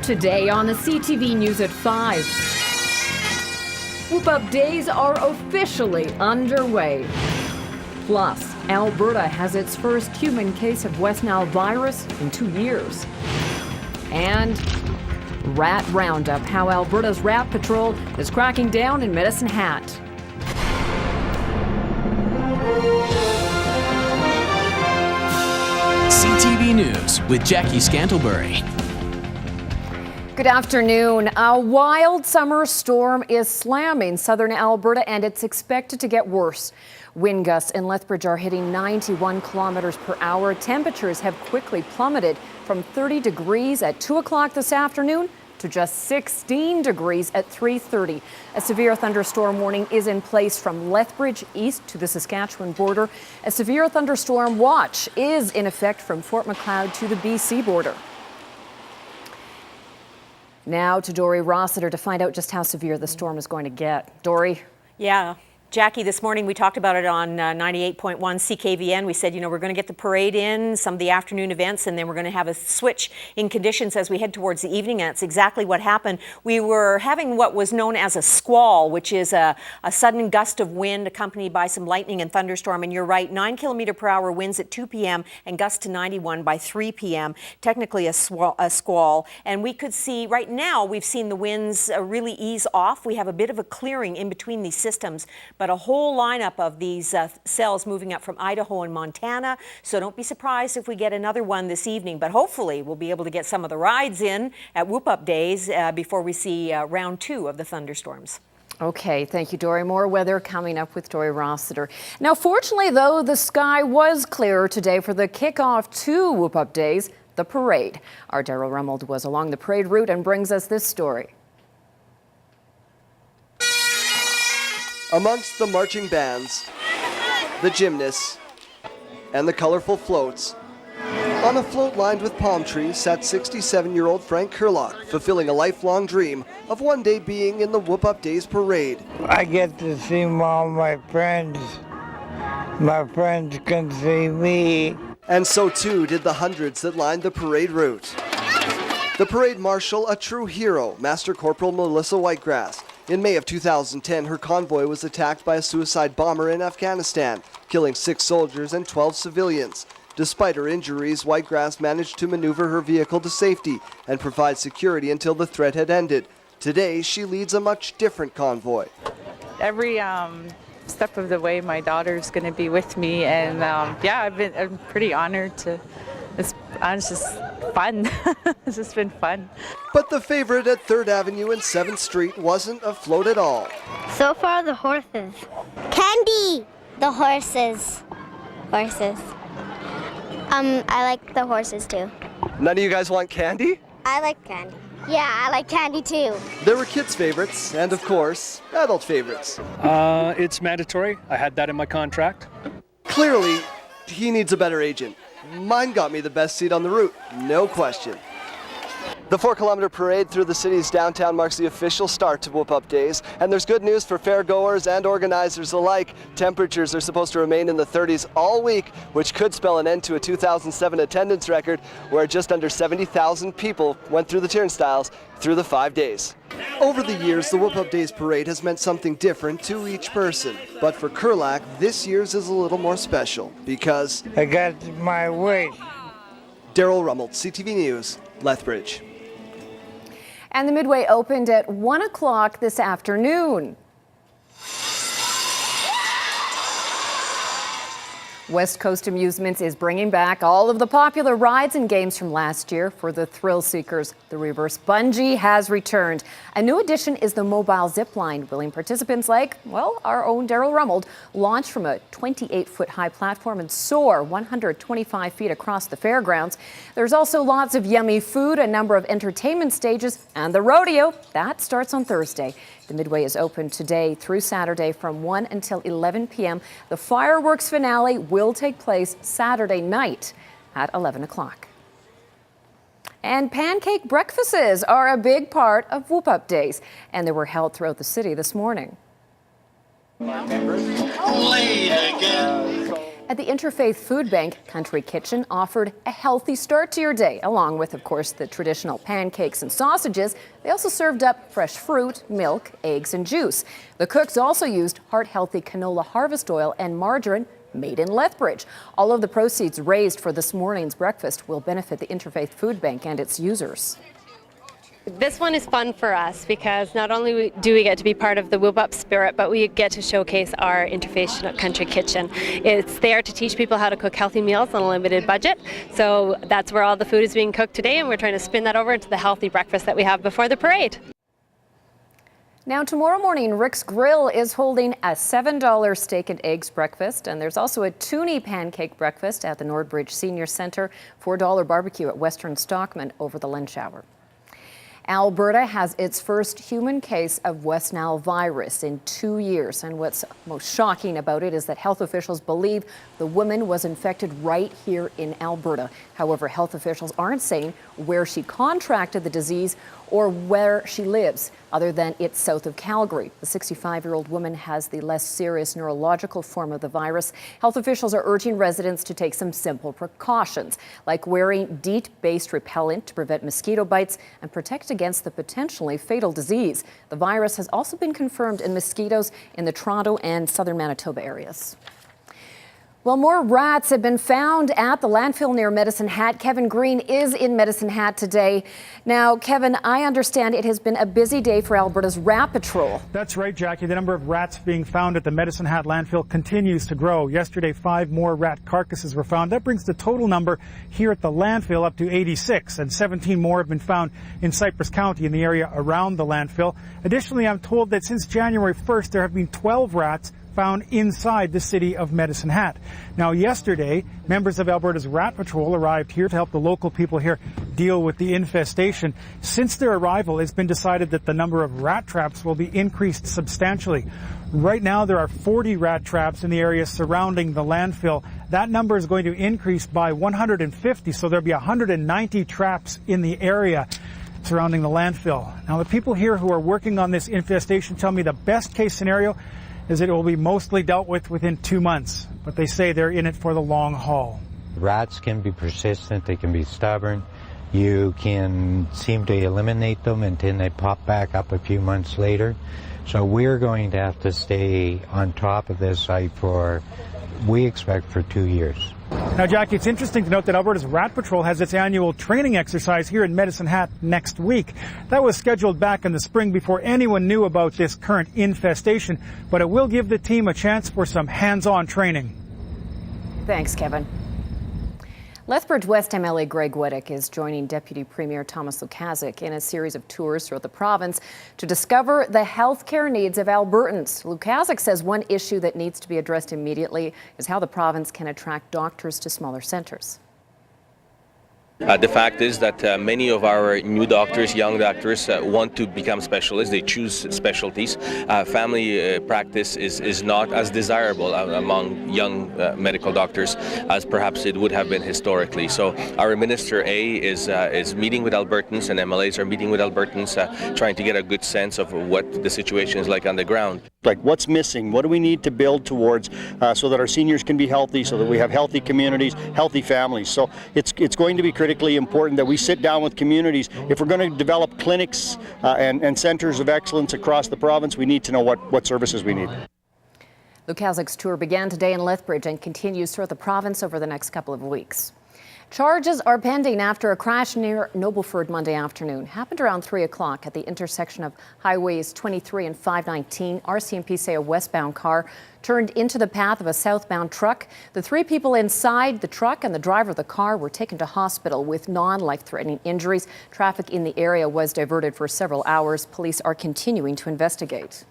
Today on the CTV News at 5. Whoop Up Days are officially underway. Plus, Alberta has its first human case of West Nile virus in 2 years. And Rat Roundup, how Alberta's Rat Patrol is cracking down in Medicine Hat. CTV News with Jackie Scantlebury. Good afternoon. A wild summer storm is slamming southern Alberta, and it's expected to get worse. Wind gusts in Lethbridge are hitting 91 kilometers per hour. Temperatures have quickly plummeted from 30 degrees at 2 o'clock this afternoon to just 16 degrees at 3:30. A severe thunderstorm warning is in place from Lethbridge east to the Saskatchewan border. A severe thunderstorm watch is in effect from Fort Macleod to the BC border. Now to Dory Rossiter to find out just how severe the storm is going to get. Dory? Yeah. Jackie, this morning we talked about it on 98.1 CKVN. We said, we're going to get the parade in, some of the afternoon events, and then we're going to have a switch in conditions as we head towards the evening. And that's exactly what happened. We were having what was known as a squall, which is a sudden gust of wind accompanied by some lightning and thunderstorm. And you're right, 9-kilometer-per-hour winds at 2 p.m. and gusts to 91 by 3 p.m. Technically a squall. And we could see right now, we've seen the winds really ease off. We have a bit of a clearing in between these systems, but a whole lineup of these cells moving up from Idaho and Montana. So don't be surprised if we get another one this evening. But hopefully we'll be able to get some of the rides in at Whoop Up Days before we see round 2 of the thunderstorms. Okay, thank you, Dory. More weather coming up with Dory Rossiter. Now, fortunately, though, the sky was clearer today for the kickoff to Whoop Up Days, the parade. Our Daryl Rummold was along the parade route and brings us this story. Amongst the marching bands, the gymnasts, and the colorful floats, on a float lined with palm trees sat 67-year-old Frank Kurlock, fulfilling a lifelong dream of one day being in the Whoop Up Days parade. I get to see all my friends. My friends can see me. And so too did the hundreds that lined the parade route. The parade marshal, a true hero, Master Corporal Melissa Whitegrass. In May of 2010, her convoy was attacked by a suicide bomber in Afghanistan, killing 6 soldiers and 12 civilians. Despite her injuries, Whitegrass managed to maneuver her vehicle to safety and provide security until the threat had ended. Today, she leads a much different convoy. Every step of the way, my daughter's going to be with me, and I'm pretty honored to. It's just fun. It's just been fun. But the favorite at 3rd Avenue and 7th Street wasn't a float at all. So far, the horses. Candy! The horses. Horses. I like the horses too. None of you guys want candy? I like candy. Yeah, I like candy too. There were kids' favorites and, of course, adult favorites. It's mandatory. I had that in my contract. Clearly, he needs a better agent. Mine got me the best seat on the route, no question. The 4-kilometer parade through the city's downtown marks the official start to Whoop Up Days, and there's good news for fairgoers and organizers alike. Temperatures are supposed to remain in the 30s all week, which could spell an end to a 2007 attendance record where just under 70,000 people went through the turnstiles through the 5 days. Over the years, the Whoop Up Days parade has meant something different to each person. But for Kurlock, this year's is a little more special because I got my wish. Daryl Rummold, CTV News, Lethbridge. And the Midway opened at 1 o'clock this afternoon. West Coast Amusements is bringing back all of the popular rides and games from last year for the thrill seekers. The reverse bungee has returned. A new addition is the mobile zip line, willing participants like, our own Daryl Rummold launch from a 28-foot high platform and soar 125 feet across the fairgrounds. There's also lots of yummy food, a number of entertainment stages, and the rodeo. That starts on Thursday. The Midway is open today through Saturday from 1 until 11 p.m. The fireworks finale will take place Saturday night at 11 o'clock. And pancake breakfasts are a big part of Whoop Up Days, and they were held throughout the city this morning. At the Interfaith Food Bank, Country Kitchen offered a healthy start to your day, along with, of course, the traditional pancakes and sausages. They also served up fresh fruit, milk, eggs, and juice. The cooks also used heart-healthy canola harvest oil and margarine made in Lethbridge. All of the proceeds raised for this morning's breakfast will benefit the Interfaith Food Bank and its users. This one is fun for us because not only do we get to be part of the Whoop Up spirit, but we get to showcase our Interfaith Country Kitchen. It's there to teach people how to cook healthy meals on a limited budget. So that's where all the food is being cooked today, and we're trying to spin that over into the healthy breakfast that we have before the parade. Now, tomorrow morning, Rick's Grill is holding a $7 steak and eggs breakfast, and there's also a toonie pancake breakfast at the Lethbridge Senior Centre, $4 barbecue at Western Stockman over the lunch hour. Alberta has its first human case of West Nile virus in 2 years. And what's most shocking about it is that health officials believe the woman was infected right here in Alberta. However, health officials aren't saying where she contracted the disease or where she lives, other than it's south of Calgary. The 65-year-old woman has the less serious neurological form of the virus. Health officials are urging residents to take some simple precautions, like wearing DEET-based repellent to prevent mosquito bites and protect against the potentially fatal disease. The virus has also been confirmed in mosquitoes in the Toronto and southern Manitoba areas. Well, more rats have been found at the landfill near Medicine Hat. Kevin Green is in Medicine Hat today. Now, Kevin, I understand it has been a busy day for Alberta's Rat Patrol. That's right, Jackie. The number of rats being found at the Medicine Hat landfill continues to grow. Yesterday, 5 more rat carcasses were found. That brings the total number here at the landfill up to 86, and 17 more have been found in Cypress County in the area around the landfill. Additionally, I'm told that since January 1st, there have been 12 rats found inside the city of Medicine Hat. Now, yesterday, members of Alberta's Rat Patrol arrived here to help the local people here deal with the infestation. Since their arrival, it's been decided that the number of rat traps will be increased substantially. Right now, there are 40 rat traps in the area surrounding the landfill. That number is going to increase by 150, so there'll be 190 traps in the area surrounding the landfill. Now, the people here who are working on this infestation tell me the best case scenario is that it will be mostly dealt with within 2 months, but they say they're in it for the long haul. Rats can be persistent, they can be stubborn. You can seem to eliminate them and then they pop back up a few months later. So we're going to have to stay on top of this site for, we expect, for 2 years. Now, Jackie, it's interesting to note that Alberta's Rat Patrol has its annual training exercise here in Medicine Hat next week. That was scheduled back in the spring before anyone knew about this current infestation, but it will give the team a chance for some hands-on training. Thanks, Kevin. Lethbridge West MLA Greg Weddick is joining Deputy Premier Thomas Lukaszuk in a series of tours throughout the province to discover the health care needs of Albertans. Lukaszuk says one issue that needs to be addressed immediately is how the province can attract doctors to smaller centres. The fact is that many of our new doctors, young doctors, want to become specialists. They choose specialties. Family practice is not as desirable among young medical doctors as perhaps it would have been historically. So our Minister A is meeting with Albertans, and MLAs are meeting with Albertans, trying to get a good sense of what the situation is like on the ground. Like, what's missing? What do we need to build towards so that our seniors can be healthy, so that we have healthy communities, healthy families? So it's going to be critically important that we sit down with communities. If we're going to develop clinics and centers of excellence across the province, we need to know what services we need. Lukaszuk's tour began today in Lethbridge and continues throughout the province over the next couple of weeks. Charges are pending after a crash near Nobleford Monday afternoon. Happened around 3 o'clock at the intersection of Highways 23 and 519. RCMP say a westbound car turned into the path of a southbound truck. The 3 people inside the truck and the driver of the car were taken to hospital with non-life-threatening injuries. Traffic in the area was diverted for several hours. Police are continuing to investigate.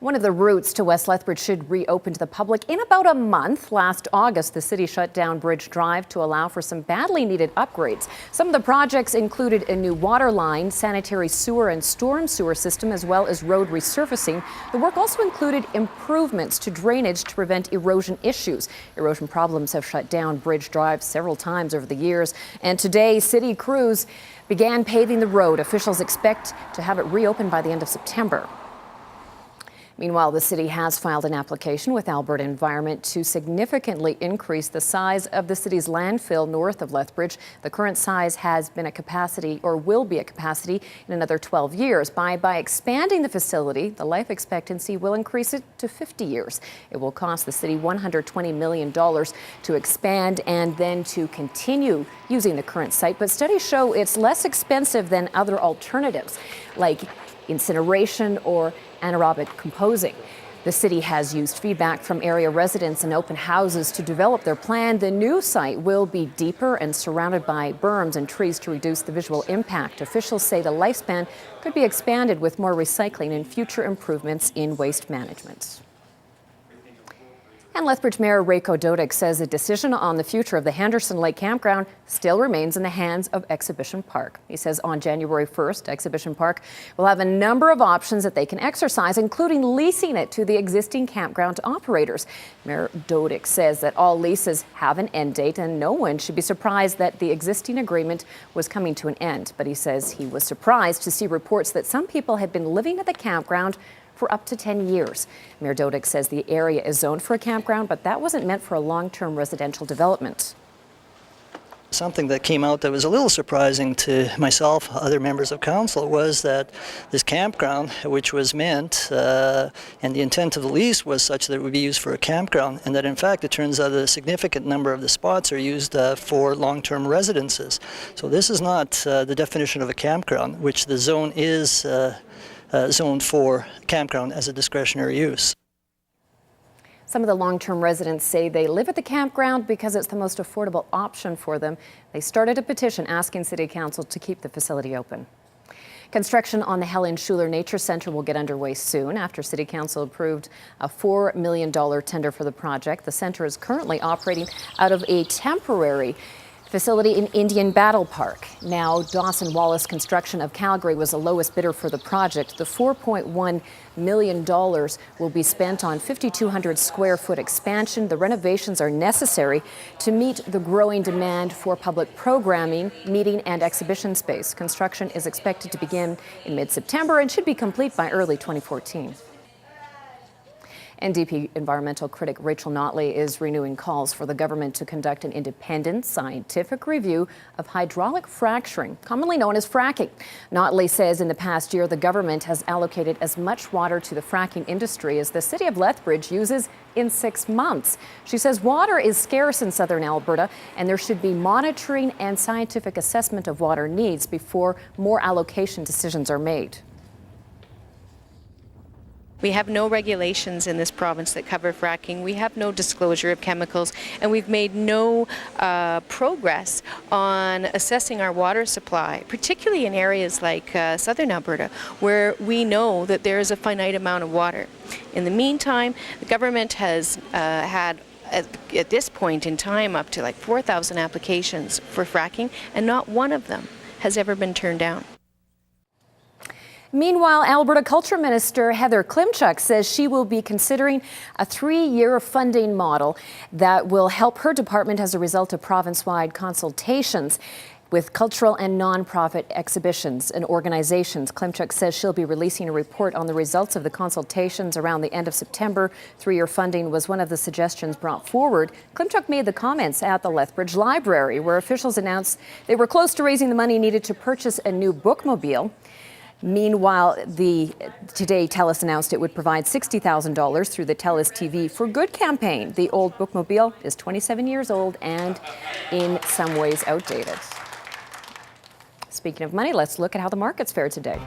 One of the routes to West Lethbridge should reopen to the public in about a month. Last August, the city shut down Bridge Drive to allow for some badly needed upgrades. Some of the projects included a new water line, sanitary sewer and storm sewer system, as well as road resurfacing. The work also included improvements to drainage to prevent erosion issues. Erosion problems have shut down Bridge Drive several times over the years. And today, city crews began paving the road. Officials expect to have it reopened by the end of September. Meanwhile, the city has filed an application with Alberta Environment to significantly increase the size of the city's landfill north of Lethbridge. The current size has been at capacity, or will be at capacity, in another 12 years. By expanding the facility, the life expectancy will increase it to 50 years. It will cost the city $120 million to expand and then to continue using the current site. But studies show it's less expensive than other alternatives, like incineration or anaerobic composing. The city has used feedback from area residents and open houses to develop their plan. The new site will be deeper and surrounded by berms and trees to reduce the visual impact. Officials say the lifespan could be expanded with more recycling and future improvements in waste management. And Lethbridge Mayor Rayco Dodick says a decision on the future of the Henderson Lake Campground still remains in the hands of Exhibition Park. He says on January 1st, Exhibition Park will have a number of options that they can exercise, including leasing it to the existing campground operators. Mayor Dodick says that all leases have an end date and no one should be surprised that the existing agreement was coming to an end. But he says he was surprised to see reports that some people had been living at the campground for up to 10 years. Mayor Dodick says the area is zoned for a campground, but that wasn't meant for a long-term residential development. Something that came out that was a little surprising to myself, other members of council, was that this campground, which was meant, and the intent of the lease was such that it would be used for a campground, and that in fact it turns out that a significant number of the spots are used for long-term residences. So this is not the definition of a campground, which the zone is zoned for campground as a discretionary use. Some of the long-term residents say they live at the campground because it's the most affordable option for them. They started a petition asking City Council to keep the facility open. Construction on the Helen Schuler Nature Centre will get underway soon after City Council approved a $4 million tender for the project. The centre is currently operating out of a temporary facility in Indian Battle Park. Now, Dawson Wallace Construction of Calgary was the lowest bidder for the project. The $4.1 million will be spent on 5,200 square foot expansion. The renovations are necessary to meet the growing demand for public programming, meeting and exhibition space. Construction is expected to begin in mid-September and should be complete by early 2014. NDP environmental critic Rachel Notley is renewing calls for the government to conduct an independent scientific review of hydraulic fracturing, commonly known as fracking. Notley says in the past year the government has allocated as much water to the fracking industry as the city of Lethbridge uses in 6 months. She says water is scarce in southern Alberta and there should be monitoring and scientific assessment of water needs before more allocation decisions are made. We have no regulations in this province that cover fracking. We have no disclosure of chemicals, and we've made no progress on assessing our water supply, particularly in areas like southern Alberta, where we know that there is a finite amount of water. In the meantime, the government has had at this point in time up to like 4,000 applications for fracking, and not one of them has ever been turned down. Meanwhile, Alberta Culture Minister Heather Klimchuk says she will be considering a 3-year funding model that will help her department as a result of province-wide consultations with cultural and nonprofit exhibitions and organizations. Klimchuk says she'll be releasing a report on the results of the consultations around the end of September. 3-year funding was one of the suggestions brought forward. Klimchuk made the comments at the Lethbridge Library, where officials announced they were close to raising the money needed to purchase a new bookmobile. Meanwhile, today TELUS announced it would provide $60,000 through the TELUS TV for Good campaign. The old bookmobile is 27 years old and in some ways outdated. Speaking of money, let's look at how the markets fared today.